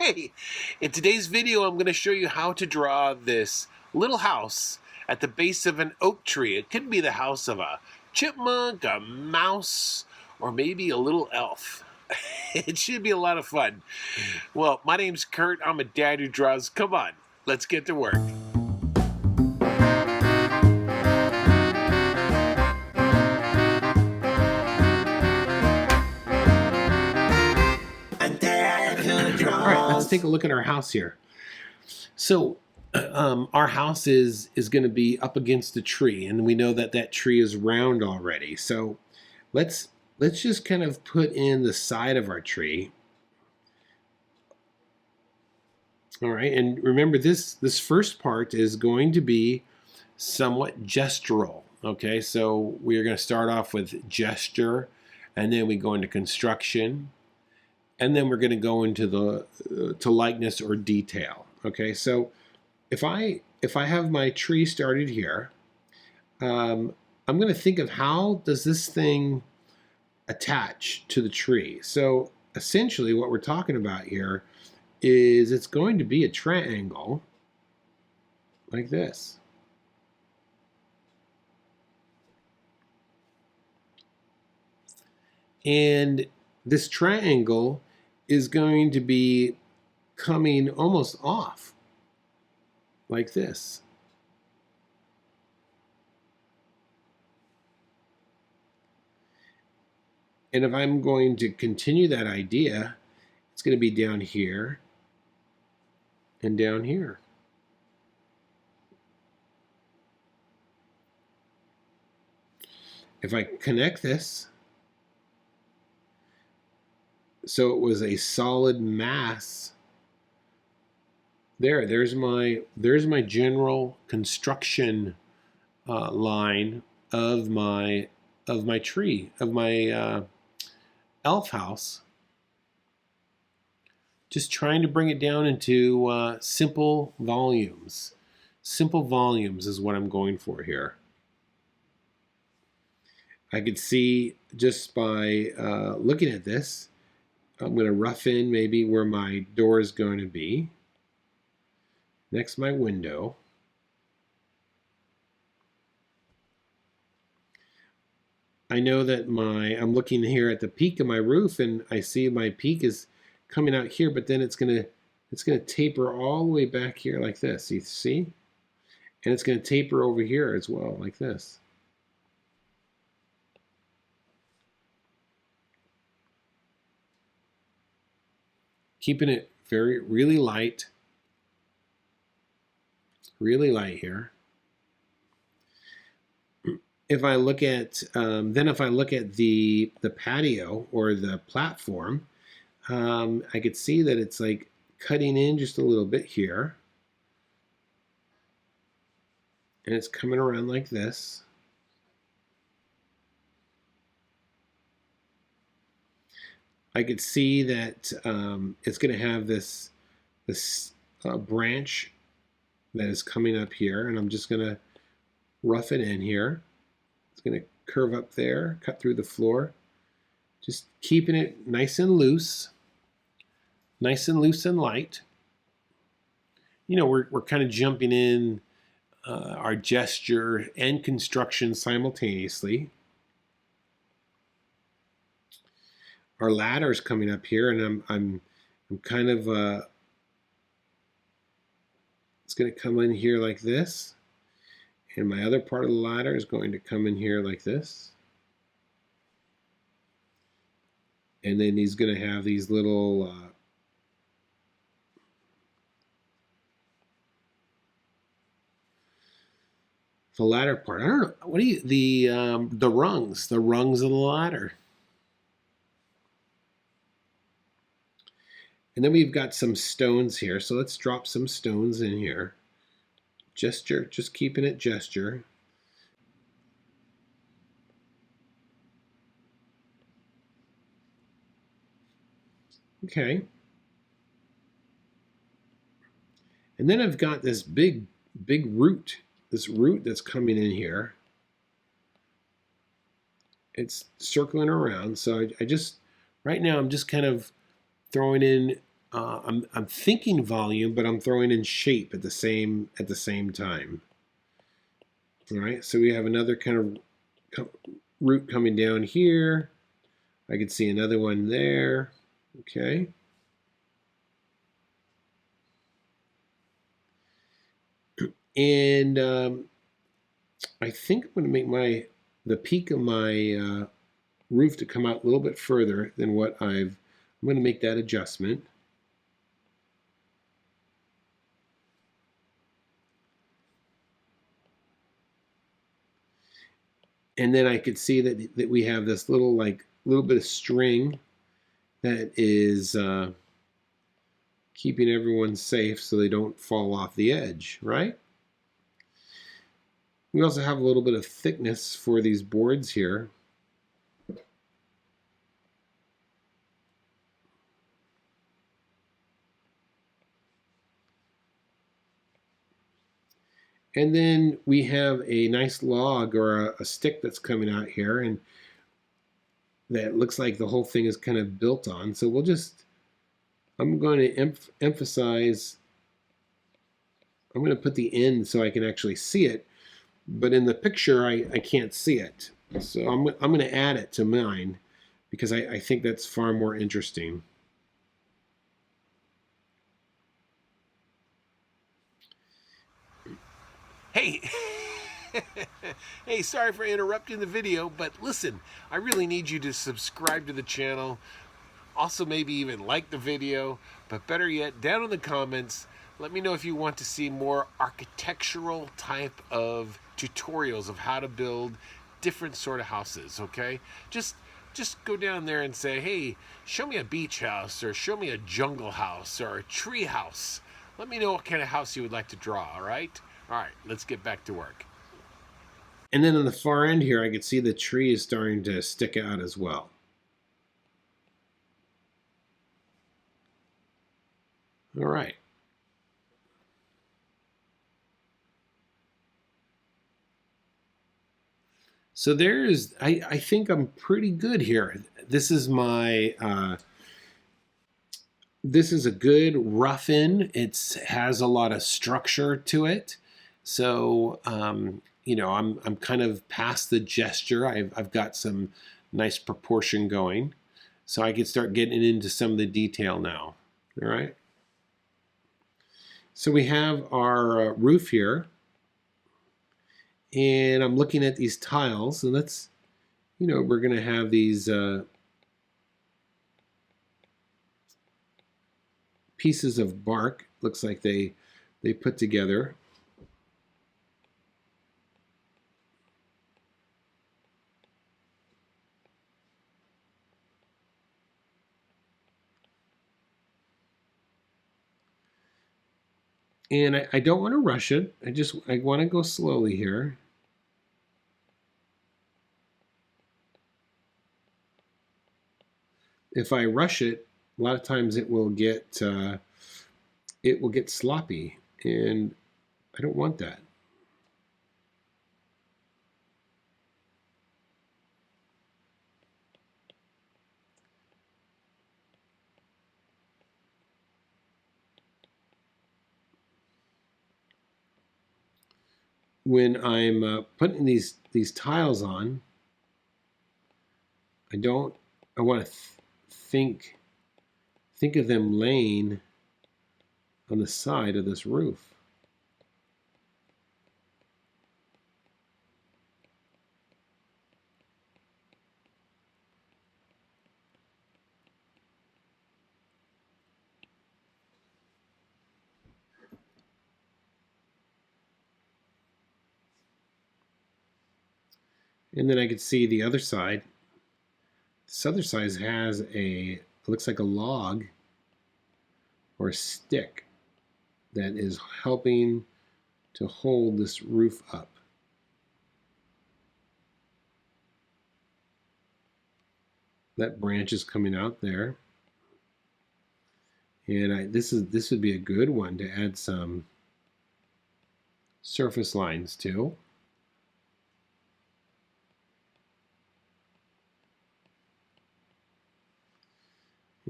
Hey, in today's video I'm going to show you how to draw this little house at the base of an oak tree. It could be the house of a chipmunk, a mouse, or maybe a little elf. It should be a lot of fun. Well, my name's Kurt. I'm a dad who draws. Come on, let's get to work. All right, let's take a look at our house here. So our house is going to be up against a tree, and we know that that tree is round already. So let's just kind of put in the side of our tree. All right, and remember this first part is going to be somewhat gestural. Okay, so we are going to start off with gesture, and then we go into construction, and then we're going to go into the to likeness or detail. Okay, so if I have my tree started here, I'm going to think of how does this thing attach to the tree. So essentially what we're talking about here is it's going to be a triangle like this. And this triangle is going to be coming almost off like this. And if I'm going to continue that idea, it's going to be down here and down here. If I connect this, so it was a solid mass. There's my general construction line of my tree, of my elf house. Just trying to bring it down into simple volumes. Simple volumes is what I'm going for here. I could see just by looking at this, I'm going to rough in maybe where my door is going to be. Next to my window. I know that I'm looking here at the peak of my roof, and I see my peak is coming out here, but then it's gonna taper all the way back here like this. You see? And it's gonna taper over here as well, like this. Keeping it really light here. If I look at if I look at the patio or the platform, I could see that it's like cutting in just a little bit here, and it's coming around like this. I could see that it's going to have this branch that is coming up here, and I'm just going to rough it in here. It's going to curve up there, cut through the floor, just keeping it nice and loose and light. You know, we're kind of jumping in our gesture and construction simultaneously. Our ladder's coming up here, and I'm kind of it's going to come in here like this, and my other part of the ladder is going to come in here like this, and then he's going to have these little the ladder part. I don't know, what do you the rungs of the ladder. And then we've got some stones here, so let's drop some stones in here. Gesture, just keeping it gesture. Okay. And then I've got this big root, this root that's coming in here. It's circling around, so I just, right now I'm just kind of throwing in I'm thinking volume, but I'm throwing in shape at the same time. All right, so we have another kind of root coming down here. I can see another one there. Okay. And I think I'm going to make the peak of my roof to come out a little bit further than what I'm going to make that adjustment. And then I could see that we have this little bit of string that is keeping everyone safe so they don't fall off the edge, right? We also have a little bit of thickness for these boards here. And then we have a nice log or a stick that's coming out here, and that looks like the whole thing is kind of built on. So I'm going to emphasize, I'm going to put the end so I can actually see it, but in the picture I can't see it. So I'm going to add it to mine because I think that's far more interesting. Hey, hey, sorry for interrupting the video, but listen, I really need you to subscribe to the channel. Also, maybe even like the video, but better yet, down in the comments, let me know if you want to see more architectural type of tutorials of how to build different sort of houses, okay? Just go down there and say, hey, show me a beach house, or show me a jungle house, or a tree house. Let me know what kind of house you would like to draw, all right? All right, let's get back to work. And then on the far end here, I can see the tree is starting to stick out as well. All right. So I think I'm pretty good here. This is this is a good rough in. It has a lot of structure to it. So, I'm kind of past the gesture. I've got some nice proportion going. So I can start getting into some of the detail now. All right. So we have our roof here. And I'm looking at these tiles. And we're going to have these pieces of bark. Looks like they put together. And I don't want to rush it. I want to go slowly here. If I rush it, a lot of times it will get sloppy, and I don't want that. When I'm putting these tiles on, I want to think of them laying on the side of this roof. And then I can see the other side. This other side has it looks like a log or a stick that is helping to hold this roof up. That branch is coming out there. And this would be a good one to add some surface lines to.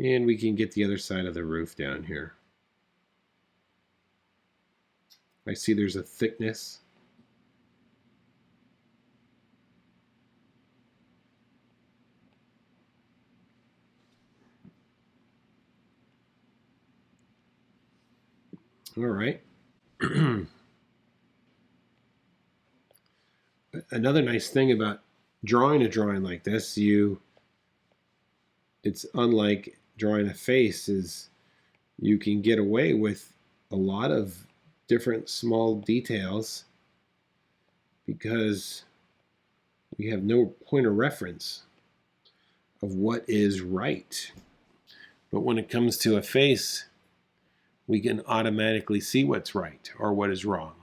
And we can get the other side of the roof down here. I see there's a thickness. All right. Another nice thing about drawing a drawing like this, it's unlike drawing a face, is you can get away with a lot of different small details because we have no point of reference of what is right. But when it comes to a face, we can automatically see what's right or what is wrong.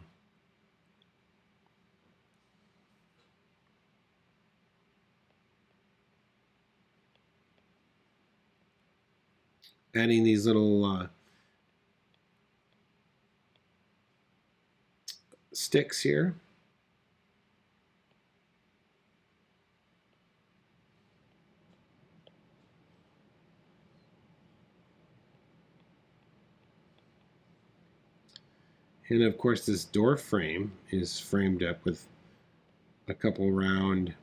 Adding these little sticks here. And of course this door frame is framed up with a couple round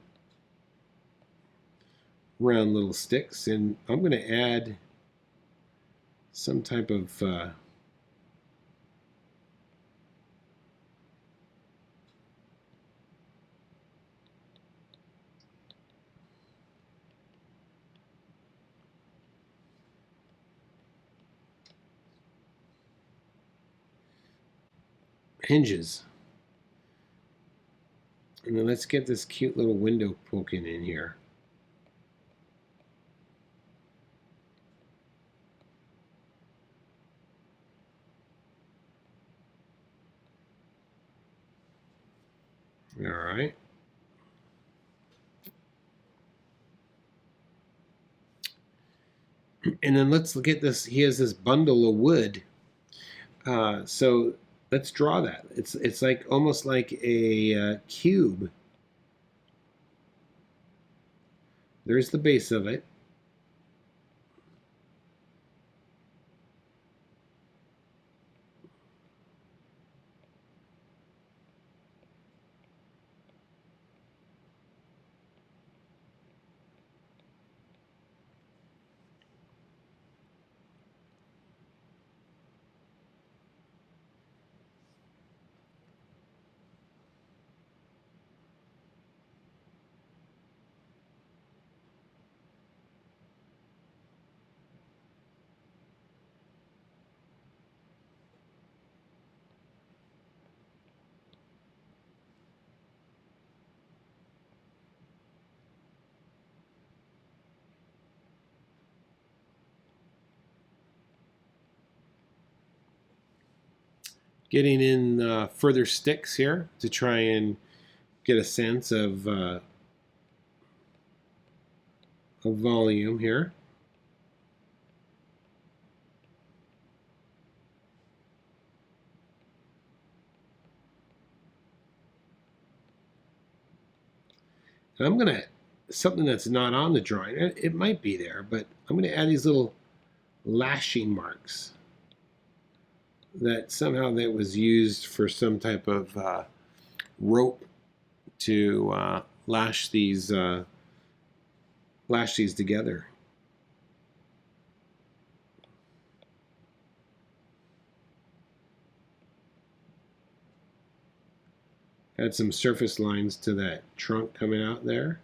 little sticks, and I'm going to add some type of hinges. And then let's get this cute little window poking in here. All right. And then let's look at this. He has this bundle of wood. So let's draw that. It's like almost like a cube. There's the base of it. Getting in further sticks here to try and get a sense of volume here. And I'm going to, something that's not on the drawing, it might be there, but I'm going to add these little lashing marks that somehow that was used for some type of rope to lash these together. Add some surface lines to that trunk coming out there.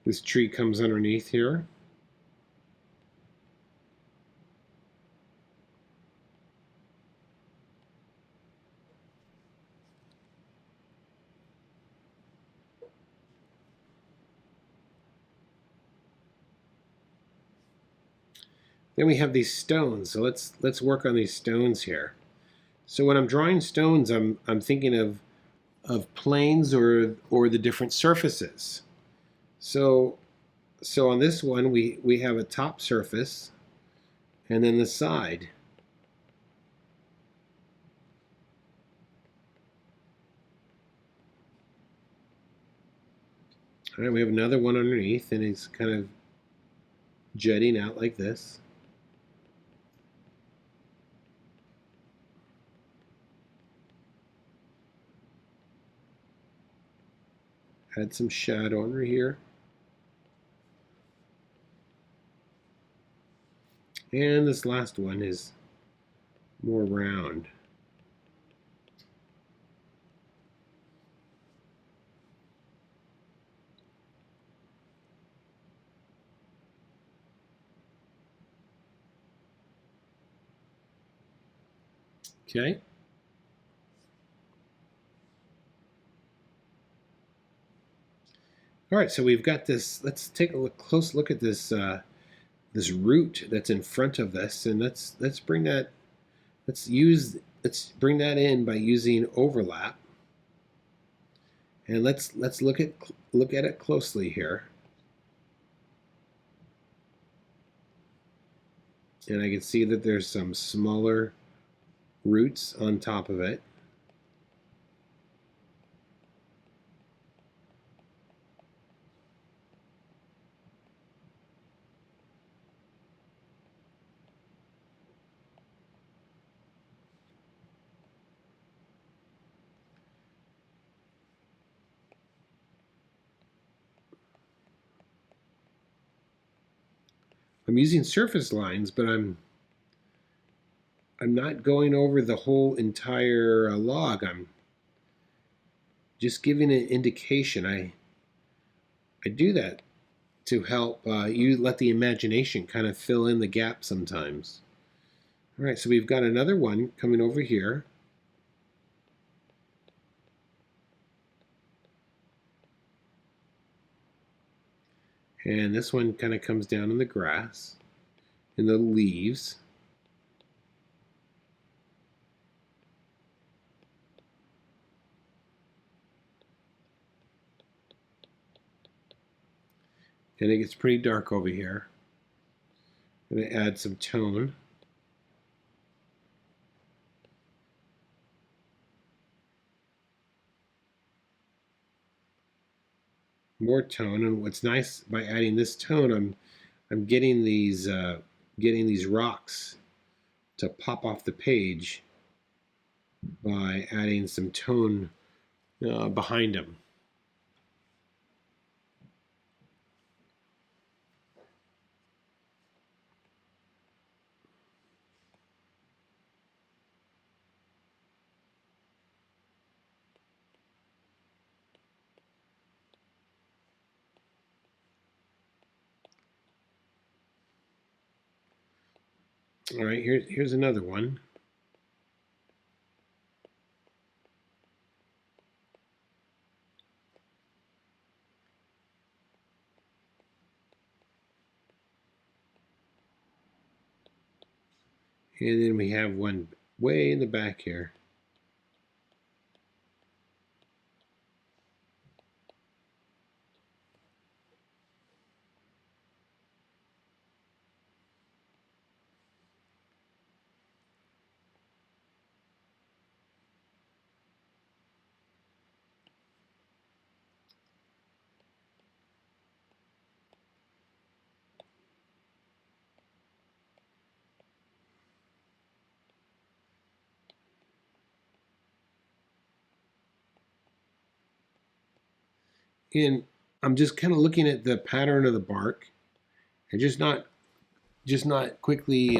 This tree comes underneath here. Then we have these stones. So let's work on these stones here. So when I'm drawing stones, I'm thinking of planes or the different surfaces. So on this one we have a top surface, and then the side. All right, we have another one underneath, and it's kind of jutting out like this. Add some shadow under here. And this last one is more round. Okay. All right, so we've got this. Let's take a close look at this this root that's in front of this, and let's bring that. Let's bring that in by using overlap, and let's look at it closely here. And I can see that there's some smaller roots on top of it. I'm using surface lines, but I'm not going over the whole entire log. I'm just giving an indication. I do that to help you let the imagination kind of fill in the gap sometimes. All right, so we've got another one coming over here. And this one kind of comes down in the grass, in the leaves. And it gets pretty dark over here. I'm going to add some tone. More tone, and what's nice by adding this tone, I'm getting these rocks to pop off the page by adding some tone behind them. All right, here's another one. And then we have one way in the back here. And I'm just kind of looking at the pattern of the bark and just not quickly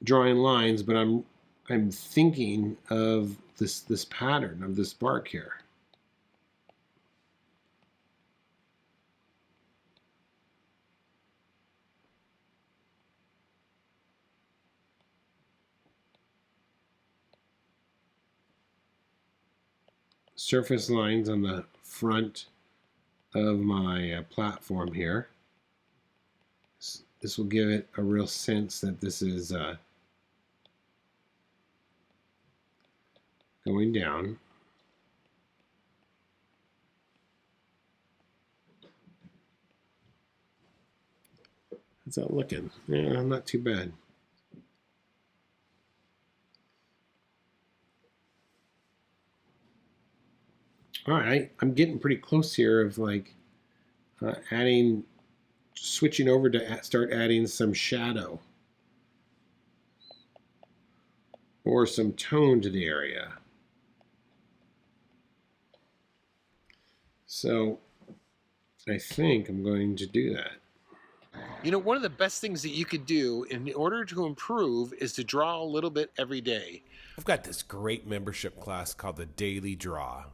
drawing lines, but I'm thinking of this pattern of this bark here. Surface lines on the front of my platform here. This will give it a real sense that this is going down. How's that looking? Yeah, not too bad. All right, I'm getting pretty close here of like switching over to start adding some shadow or some tone to the area. So I think I'm going to do that. You know, one of the best things that you could do in order to improve is to draw a little bit every day. I've got this great membership class called the Daily Draw.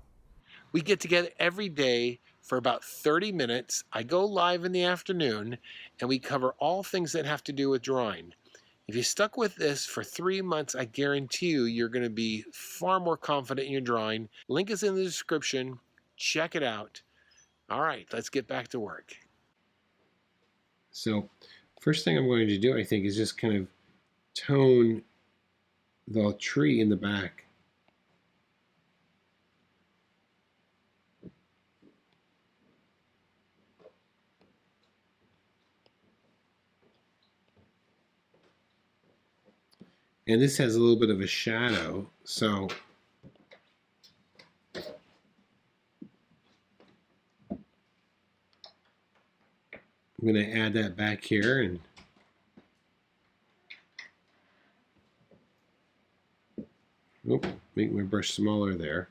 We get together every day for about 30 minutes. I go live in the afternoon and we cover all things that have to do with drawing. If you stuck with this for 3 months, I guarantee you're going to be far more confident in your drawing. Link is in the description. Check it out. All right, let's get back to work. So first thing I'm going to do, I think, is just kind of tone the tree in the back. And this has a little bit of a shadow, so I'm going to add that back here and make my brush smaller there.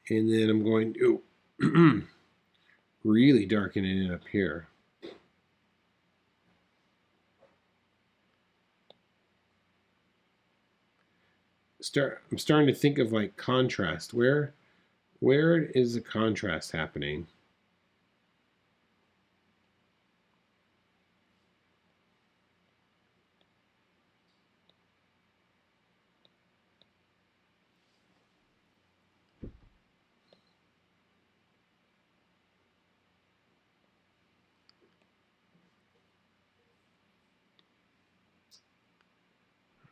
And then I'm going to really darken it in up here. I'm starting to think of like contrast. Where is the contrast happening?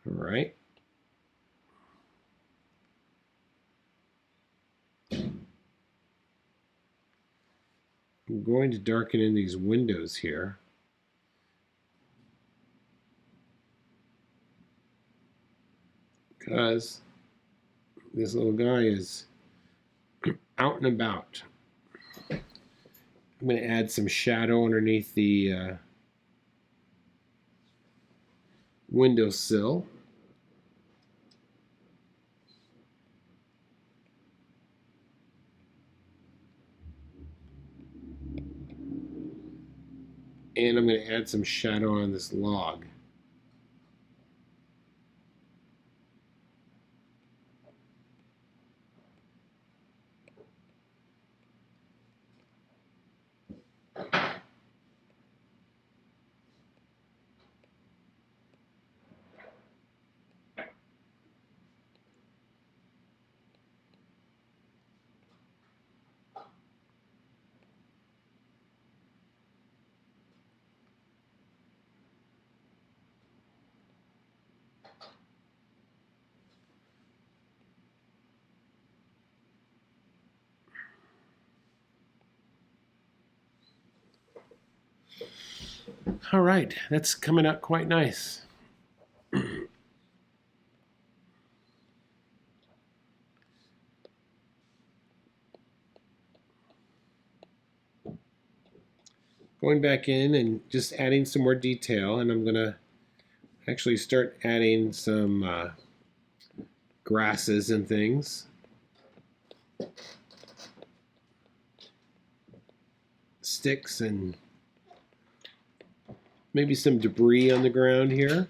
All right. I'm going to darken in these windows here. Because this little guy is out and about. I'm going to add some shadow underneath the windowsill. And I'm going to add some shadow on this log. All right, that's coming out quite nice. Going back in and just adding some more detail, and I'm going to actually start adding some grasses and things. Sticks and maybe some debris on the ground here.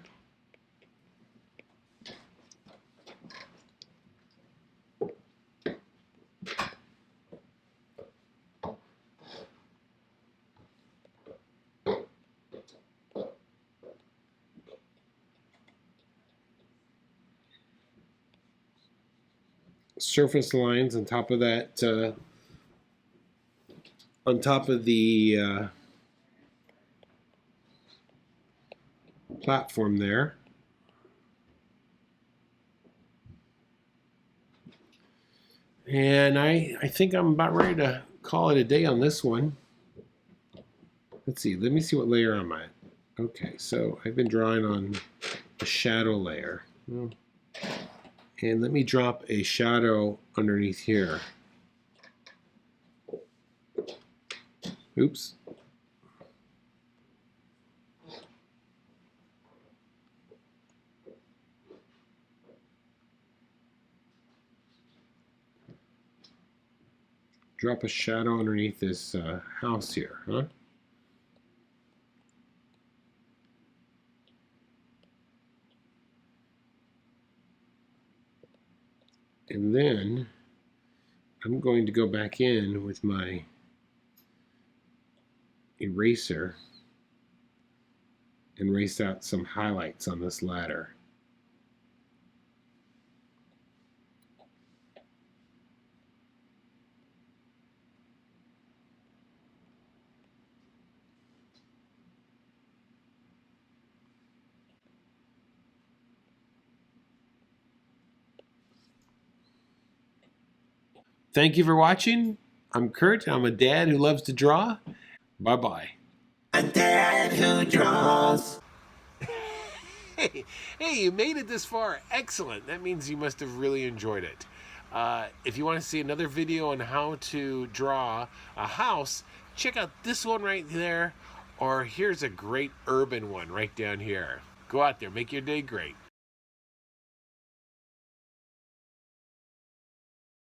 Surface lines on top of that, on top of the platform there. And I think I'm about ready to call it a day on this one. Let's see. Let me see what layer I'm at. Okay, so I've been drawing on the shadow layer. And let me drop a shadow underneath here. Oops. Drop a shadow underneath this house here, huh? And then I'm going to go back in with my eraser and erase out some highlights on this ladder. Thank you for watching. I'm Kurt. I'm a dad who loves to draw. Bye-bye. A dad who draws. Hey, you made it this far. Excellent. That means you must have really enjoyed it. If you want to see another video on how to draw a house, check out this one right there, or here's a great urban one right down here. Go out there, make your day great.